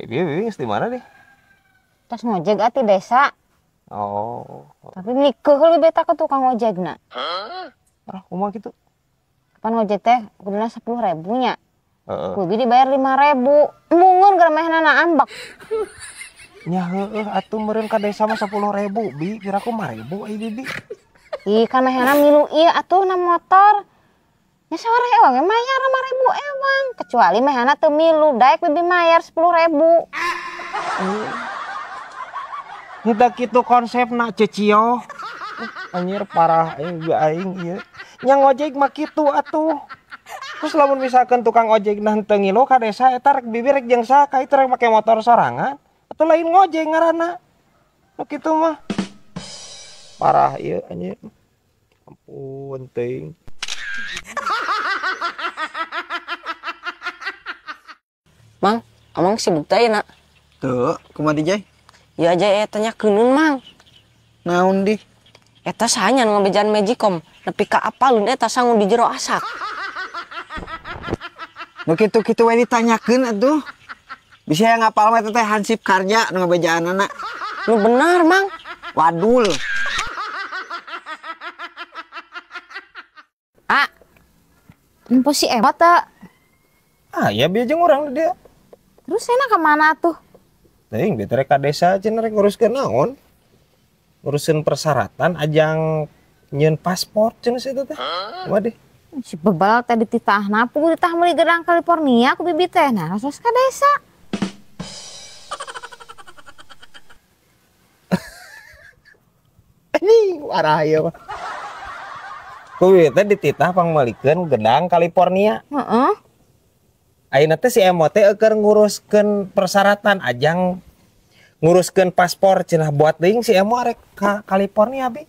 Dia geus di mana deh? Terus ngojek ati desa. Oh. Tapi nikeuh heula beta ke tukang ojekna. Parah kumaha kitu? Kapan ngojek teh kuduna 10.000 nya. Heeh. Kudu dibayar 5.000. Mungun gramehna ambak. Nya heueuh atuh meureun ka desa mah 10.000, Bi. Kira aku 5.000 ai Bibi. Ih, kan mehna milu ieu atuh na motor. Nya sawareh ewang mayar 5.000 ewang. Kecuali mehna teu milu, daek bibi mayar 10.000. Kita kitu konsepna cecio. Anjir parah aing ieu. Nya ngojek mah kitu atuh. Terus lamun misalkan tukang ojek nah teu ngilu ka desa eta rek Bibi rek jeung saha itu rek make motor sorangan atau lain ngojek ngaranna. Nu kitu mah. Parah ieu anjir. Ampun teuing. Mang, amang sibuk teh nak. Tuh, kumaha di Jay? Ya aja eta nya keunun mang. Naon di? Eta sahanya nu ngabejaan Magicom, nepi ka apalun eta sangu di jero asak. Nu kitu-kitu we ditanyakeun atuh. Bisa yang ngapal mah teh Hansip Karja nu ngabejaanana. Nu benar, Mang. Wadul. Ah. Empo si Emma teh. Ah, ya bieu jeung urang dia. Terus enak ke mana tuh? Teuing bete rek ka desa cenah rek nguruskeun naon? Ngurusin persyaratan ajang nyieun paspor cenah situ teh. Wadih. Si bebal teh dititahna puguh ditah meuli gedang California ku bibi teh nah terus ka desa. Anjing parah ieu mah. Ku teh dititah pangmalikeun gedang California. Heeh. Ayeuna teh si Emo teh keur nguruskeun persyaratan ajang nguruskeun paspor cenah buat deing si Emo arek ka California Bi.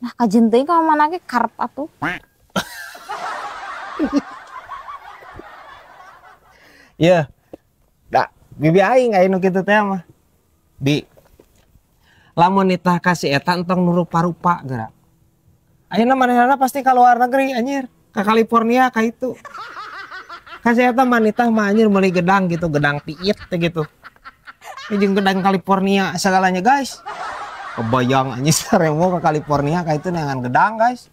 Nah kajen teuing ka mana ge karep atuh. Iya. Da, bibi aing aya nu kitu teh mah. Bi. Lamun nitah ka si eta entong nu rupa-rupa geura. Ayeuna manehna pasti ka luar negeri anjir, ka California ka itu. Ka si eta manitah mah anjir meuli gedang gitu, gedang piit teh gitu. Jeung gedang California segalanya guys. Kebayang anjir saremo ke California ka itu neangan gedang guys.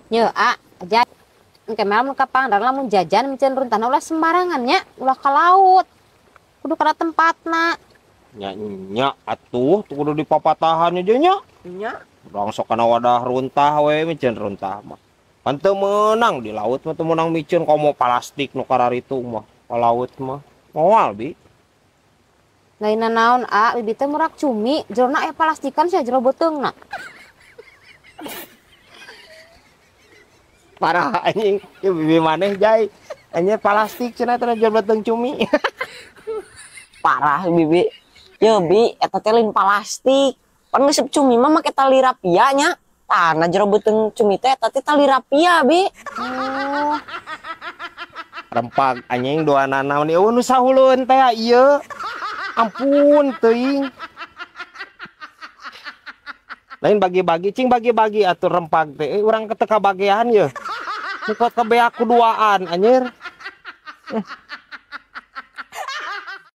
Nya aja engke mah mun ka Pangdang lamun jajan micen runtana ulah sembarangan nya, ulah ka laut. Kudu kana tempatna. Nya atuh tuh kudu di papatahan aja nya. Nya. Urang sok kana wadah runtah we micen runtah mah. Pan teu meunang di laut mah teu meunang micen komo plastik nu kararitu mah. Ka laut mah. Moal Bi. Lainna naon bibi teh murak cumi, jerona aya plastikan sia jero beuteungna. Parah anjing, ieu bibi maneh Jay. Anjing plastik cenah teh jual beuteung cumi. Parah bibi. Yo bi, eta teh lain plastik. Pan ngeuseup cumi mah make tali rapia nya. Tah jero beuteung cumi teh eta teh tali rapia bi. Oh, Rempag anjing doana naon ieu nu sahuleun teh ieu. Ampun teuing. Lain bagi-bagi cing bagi-bagi atuh rempag teh urang teu kabagean ye. Muka kebeak kuduaan anjir.